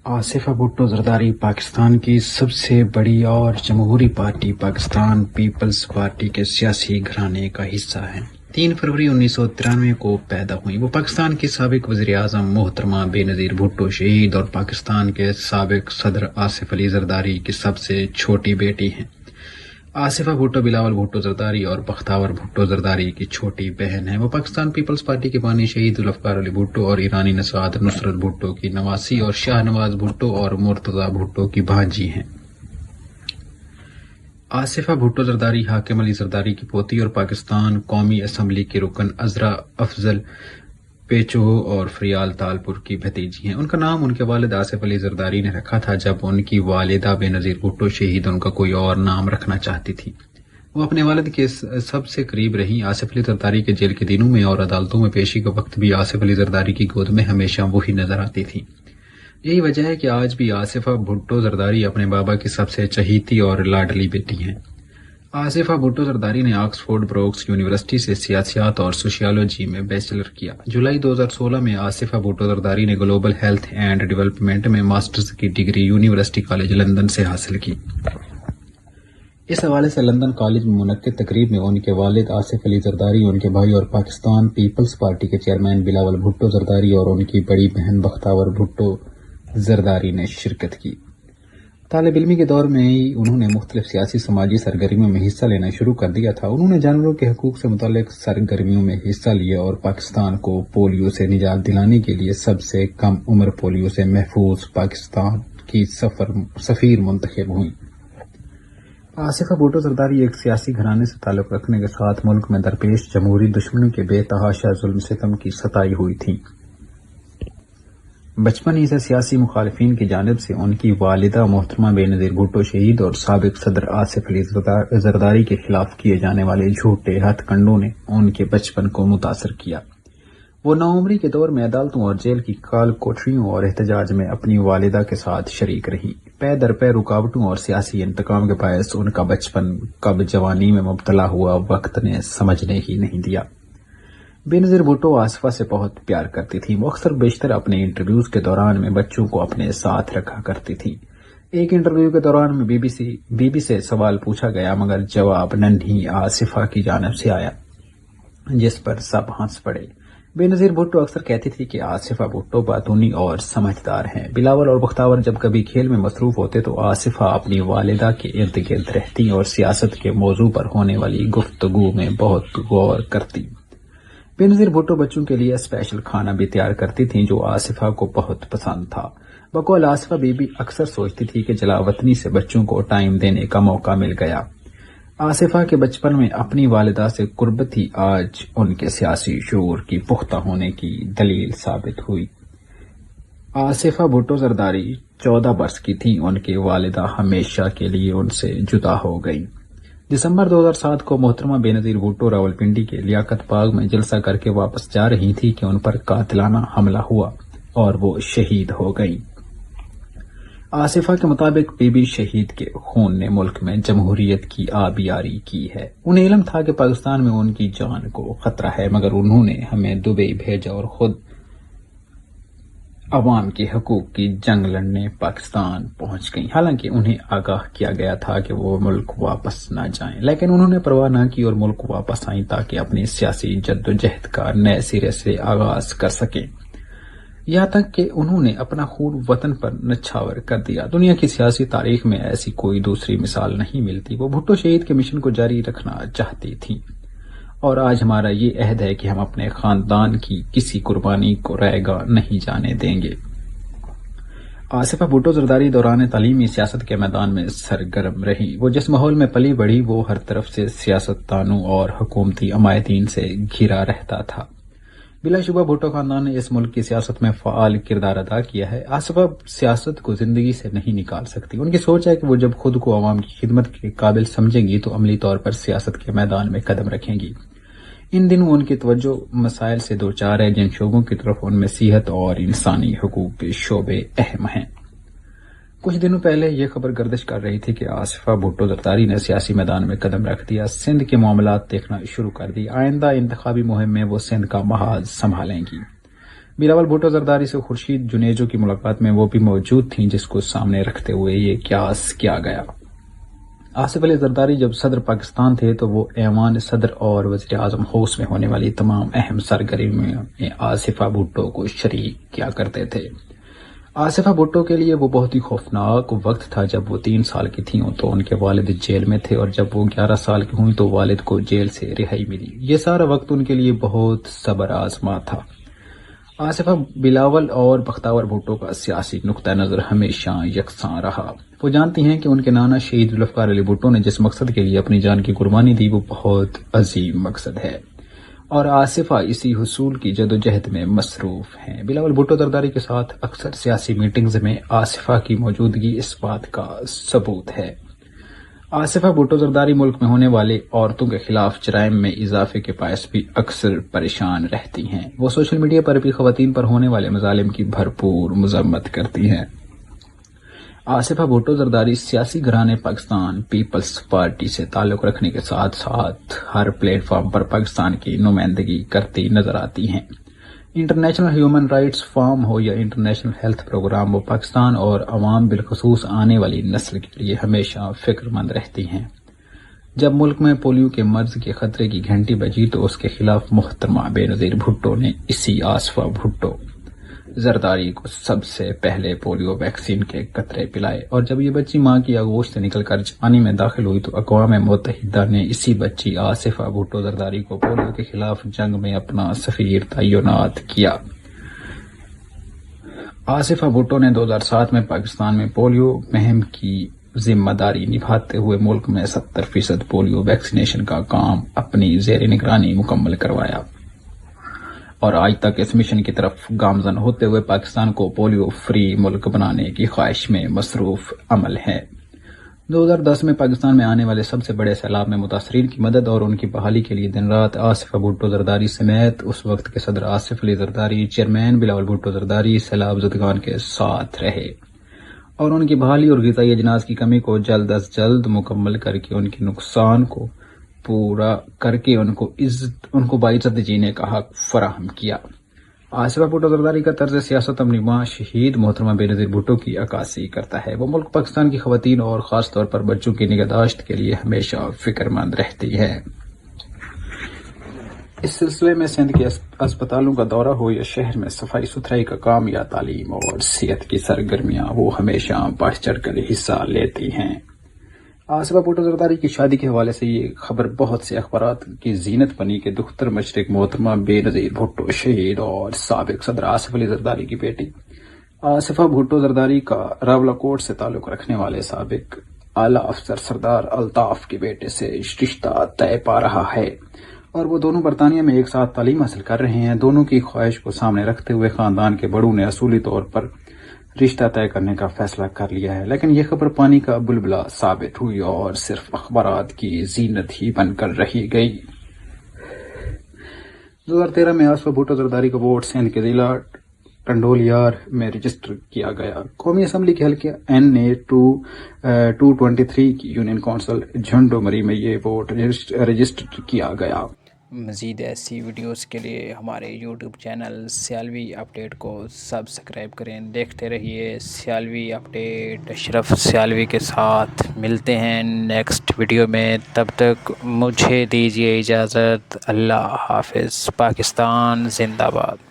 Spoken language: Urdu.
آصفہ بھٹو زرداری پاکستان کی سب سے بڑی اور جمہوری پارٹی پاکستان پیپلز پارٹی کے سیاسی گھرانے کا حصہ ہیں۔ 3 فروری 1993 کو پیدا ہوئی۔ وہ پاکستان کی سابق وزیر اعظم محترمہ بے نظیر بھٹو شہید اور پاکستان کے سابق صدر آصف علی زرداری کی سب سے چھوٹی بیٹی ہیں۔ آصفہ بھٹو بلاول بھٹو زرداری اور بختیار بھٹو زرداری کی چھوٹی بہن ہیں۔ وہ پاکستان پیپلز پارٹی کے بانی شہید ذوالفقار علی بھٹو اور ایرانی نژاد نصرت بھٹو کی نواسی اور شاہ نواز بھٹو اور مرتضی بھٹو کی بھانجی ہیں۔ آصفہ بھٹو زرداری حاکم علی زرداری کی پوتی اور پاکستان قومی اسمبلی کے رکن عذرا افضل پیچو اور فریال تالپور کی بھتیجی ہیں۔ ان کا نام ان کے والد آصف علی زرداری نے رکھا تھا جب ان کی والدہ بے نظیر بھٹو شہید ان کا کوئی اور نام رکھنا چاہتی تھی۔ وہ اپنے والد کے سب سے قریب رہیں۔ آصف علی زرداری کے جیل کے دنوں میں اور عدالتوں میں پیشی کے وقت بھی آصف علی زرداری کی گود میں ہمیشہ وہی نظر آتی تھی۔ یہی وجہ ہے کہ آج بھی آصفہ بھٹو زرداری اپنے بابا کی سب سے چہیتی اور لاڈلی بیٹی ہیں۔ آصفہ بھٹو زرداری نے آکسفورڈ بروکس یونیورسٹی سے سیاسیات اور سوشیالوجی میں بیچلر کیا۔ جولائی 2016 میں آصفہ بھٹو زرداری نے گلوبل ہیلتھ اینڈ ڈیولپمنٹ میں ماسٹرز کی ڈگری یونیورسٹی کالج لندن سے حاصل کی۔ اس حوالے سے لندن کالج میں منعقد تقریب میں ان کے والد آصف علی زرداری، ان کے بھائی اور پاکستان پیپلز پارٹی کے چیئرمین بلاول بھٹو زرداری اور ان کی بڑی بہن بختیار بھٹو زرداری نے شرکت کی۔ طالب علمی کے دور میں ہی انہوں نے مختلف سیاسی سماجی سرگرمیوں میں حصہ لینا شروع کر دیا تھا۔ انہوں نے جانوروں کے حقوق سے متعلق سرگرمیوں میں حصہ لیا اور پاکستان کو پولیو سے نجات دلانے کے لیے سب سے کم عمر پولیو سے محفوظ پاکستان کی سفیر منتخب ہوئیں۔ آصفہ بھٹو زرداری ایک سیاسی گھرانے سے تعلق رکھنے کے ساتھ ملک میں درپیش جمہوری دشمنوں کے بے تحاشا ظلم ستم کی ستائی ہوئی تھیں۔ بچپن ہی سے سیاسی مخالفین کی جانب سے ان کی والدہ محترمہ بے نظیر بھٹو شہید اور سابق صدر آصف علی زرداری کے خلاف کیے جانے والے جھوٹے ہتھ کنڈوں نے ان کے بچپن کو متاثر کیا۔ وہ نوعمری کے دور میں عدالتوں اور جیل کی کال کوٹریوں اور احتجاج میں اپنی والدہ کے ساتھ شریک رہی۔ پے در پے رکاوٹوں اور سیاسی انتقام کے باعث ان کا بچپن کب جوانی میں مبتلا ہوا وقت نے سمجھنے ہی نہیں دیا۔ بے نظیر بھٹو آصفہ سے بہت پیار کرتی تھی۔ وہ اکثر بیشتر اپنے انٹرویوز کے دوران میں بچوں کو اپنے ساتھ رکھا کرتی تھی۔ ایک انٹرویو کے دوران میں بی بی سے سوال پوچھا گیا مگر جواب ننھی آصفہ کی جانب سے آیا جس پر سب ہنس پڑے۔ بے نظیر بھٹو اکثر کہتی تھی کہ آصفہ بھٹو باتونی اور سمجھدار ہیں۔ بلاول اور بختیار جب کبھی کھیل میں مصروف ہوتے تو آصفہ اپنی والدہ کے ارد گرد رہتی اور سیاست کے موضوع پر ہونے والی گفتگو میں بہت غور کرتی۔ بے نظیر بھٹو بچوں کے لیے اسپیشل کھانا بھی تیار کرتی تھیں جو آصفہ کو بہت پسند تھا۔ بقول آصفہ بی بی اکثر سوچتی تھی کہ جلاوطنی سے بچوں کو ٹائم دینے کا موقع مل گیا۔ آصفہ کے بچپن میں اپنی والدہ سے قربت ہی آج ان کے سیاسی شعور کی پختہ ہونے کی دلیل ثابت ہوئی۔ آصفہ بھٹو زرداری 14 برس کی تھیں۔ ان کی والدہ ہمیشہ کے لیے ان سے جدا ہو گئی۔ دسمبر 2007 کو محترمہ بے نظیر بھٹو راولپنڈی کے لیاقت باغ میں جلسہ کر کے واپس جا رہی تھی کہ ان پر قاتلانہ حملہ ہوا اور وہ شہید ہو گئیں۔ آصفہ کے مطابق بی بی شہید کے خون نے ملک میں جمہوریت کی آبیاری کی ہے۔ انہیں علم تھا کہ پاکستان میں ان کی جان کو خطرہ ہے مگر انہوں نے ہمیں دبئی بھیجا اور خود عوام کے حقوق کی جنگ لڑنے پاکستان پہنچ گئیں۔ حالانکہ انہیں آگاہ کیا گیا تھا کہ وہ ملک واپس نہ جائیں لیکن انہوں نے پرواہ نہ کی اور ملک واپس آئیں تاکہ اپنی سیاسی جدوجہد کا نئے سرے سے آغاز کر سکیں۔ یہاں تک کہ انہوں نے اپنا خون وطن پر نچھاور کر دیا۔ دنیا کی سیاسی تاریخ میں ایسی کوئی دوسری مثال نہیں ملتی۔ وہ بھٹو شہید کے مشن کو جاری رکھنا چاہتی تھیں اور آج ہمارا یہ عہد ہے کہ ہم اپنے خاندان کی کسی قربانی کو رائیگاں نہیں جانے دیں گے۔ آصفہ بھٹو زرداری دوران تعلیمی سیاست کے میدان میں سرگرم رہی۔ وہ جس ماحول میں پلی بڑھی وہ ہر طرف سے سیاستدانوں اور حکومتی عمائدین سے گھرا رہتا تھا۔ بلا شبہ بھٹو خاندان نے اس ملک کی سیاست میں فعال کردار ادا کیا ہے۔ آصفہ سیاست کو زندگی سے نہیں نکال سکتی۔ ان کی سوچ ہے کہ وہ جب خود کو عوام کی خدمت کے قابل سمجھیں گی تو عملی طور پر سیاست کے میدان میں قدم رکھیں گی۔ ان دنوں ان کی توجہ مسائل سے دوچار ہے جن شعبوں کی طرف ان میں صحت اور انسانی حقوق کے شعبے اہم ہیں۔ کچھ دنوں پہلے یہ خبر گردش کر رہی تھی کہ آصفہ بھٹو زرداری نے سیاسی میدان میں قدم رکھ دیا، سندھ کے معاملات دیکھنا شروع کر دی۔ آئندہ انتخابی مہم میں وہ سندھ کا محاذ سنبھالیں گی۔ بلاول بھٹو زرداری سے خورشید جنیجو کی ملاقات میں وہ بھی موجود تھیں، جس کو سامنے رکھتے ہوئے یہ قیاس کیا گیا۔ آصف علی زرداری جب صدر پاکستان تھے تو وہ ایوان صدر اور وزیر اعظم ہاؤس میں ہونے والی تمام اہم سرگرمیوں میں آصفہ بھٹو کو شریک کیا کرتے تھے۔ آصفہ بھٹو کے لیے وہ بہت ہی خوفناک وقت تھا جب وہ 3 سال کی تھیں تو ان کے والد جیل میں تھے، اور جب وہ 11 سال کی ہوئی تو والد کو جیل سے رہائی ملی۔ یہ سارا وقت ان کے لیے بہت صبر آزما تھا۔ آصفہ بلاول اور بختیار بھٹو کا سیاسی نقطہ نظر ہمیشہ یکساں رہا۔ وہ جانتی ہیں کہ ان کے نانا شہید ذوالفقار علی بھٹو نے جس مقصد کے لیے اپنی جان کی قربانی دی وہ بہت عظیم مقصد ہے، اور آصفہ اسی حصول کی جدوجہد میں مصروف ہیں۔ بلاول بھٹو زرداری کے ساتھ اکثر سیاسی میٹنگز میں آصفہ کی موجودگی اس بات کا ثبوت ہے۔ آصفہ بھٹو زرداری ملک میں ہونے والے عورتوں کے خلاف جرائم میں اضافے کے باعث بھی اکثر پریشان رہتی ہیں۔ وہ سوشل میڈیا پر بھی خواتین پر ہونے والے مظالم کی بھرپور مذمت کرتی ہیں۔ آصفہ بھٹو زرداری سیاسی گھرانے پاکستان پیپلز پارٹی سے تعلق رکھنے کے ساتھ ساتھ ہر پلیٹ فارم پر پاکستان کی نمائندگی کرتی نظر آتی ہیں۔ انٹرنیشنل ہیومن رائٹس فورم ہو یا انٹرنیشنل ہیلتھ پروگرام، وہ پاکستان اور عوام بالخصوص آنے والی نسل کے لیے ہمیشہ فکر مند رہتی ہیں۔ جب ملک میں پولیو کے مرض کے خطرے کی گھنٹی بجی تو اس کے خلاف محترمہ بے نظیر بھٹو نے اسی آصفہ بھٹو زرداری کو سب سے پہلے پولیو ویکسین کے قطرے پلائے، اور جب یہ بچی ماں کی آغوش سے نکل کر جوانی میں داخل ہوئی تو اقوام متحدہ نے اسی بچی آصفہ بھٹو زرداری کو پولیو کے خلاف جنگ میں اپنا سفیر تعینات کیا۔ آصفہ بھٹو نے 2007 میں پاکستان میں پولیو مہم کی ذمہ داری نبھاتے ہوئے ملک میں 70% پولیو ویکسینیشن کا کام اپنی زیر نگرانی مکمل کروایا، اور آج تک اس مشن کی طرف گامزن ہوتے ہوئے پاکستان کو پولیو فری ملک بنانے کی خواہش میں مصروف عمل ہے۔ 2010 میں پاکستان میں آنے والے سب سے بڑے سیلاب میں متاثرین کی مدد اور ان کی بحالی کے لیے دن رات آصفہ بھٹو زرداری سمیت اس وقت کے صدر آصف علی زرداری، چیئرمین بلاول بھٹو زرداری سیلاب زدگان کے ساتھ رہے، اور ان کی بحالی اور غذائی اجناس کی کمی کو جلد از جلد مکمل کر کے ان کے نقصان کو پورا کر کے ان کو باعزت جینے کا حق فراہم کیا۔ آصفہ بھٹو زرداری کا طرز سیاست اپنی ماں شہید محترمہ بے نظیر بھٹو کی عکاسی کرتا ہے۔ وہ ملک پاکستان کی خواتین اور خاص طور پر بچوں کی نگہداشت کے لیے ہمیشہ فکر مند رہتی ہے۔ اس سلسلے میں سندھ کے اسپتالوں کا دورہ ہو یا شہر میں صفائی ستھرائی کا کام یا تعلیم اور صحت کی سرگرمیاں، وہ ہمیشہ بڑھ چڑھ کر حصہ لیتی ہیں۔ آصفہ بھٹو زرداری کی شادی کے حوالے سے یہ خبر بہت سے اخبارات کی زینت بنی کہ دختر مشرق محترمہ بے نظیر بھٹو شہید اور سابق صدر آصف علی زرداری کی بیٹی آصفہ بھٹو زرداری کا راولہ کوٹ سے تعلق رکھنے والے سابق اعلیٰ افسر سردار الطاف کے بیٹے سے رشتہ طے پا رہا ہے، اور وہ دونوں برطانیہ میں ایک ساتھ تعلیم حاصل کر رہے ہیں۔ دونوں کی خواہش کو سامنے رکھتے ہوئے خاندان کے بڑوں نے اصولی طور پر رشتہ طے کرنے کا فیصلہ کر لیا ہے، لیکن یہ خبر پانی کا بلبلا ثابت ہوئی اور صرف اخبارات کی زینت ہی بن کر رہ گئی۔ 2013 میں آصفہ بھٹو زرداری کا ووٹ سندھ کے ضلع ٹنڈولیار میں رجسٹر کیا گیا۔ قومی اسمبلی کے حلقے NA 223 کی یونین کونسل جھنڈو مری میں یہ ووٹ رجسٹر کیا گیا۔ مزید ایسی ویڈیوز کے لیے ہمارے یوٹیوب چینل سیالوی اپڈیٹ کو سبسکرائب کریں۔ دیکھتے رہیے سیالوی اپڈیٹ۔ اشرف سیالوی کے ساتھ ملتے ہیں نیکسٹ ویڈیو میں، تب تک مجھے دیجیے اجازت۔ اللہ حافظ۔ پاکستان زندہ باد۔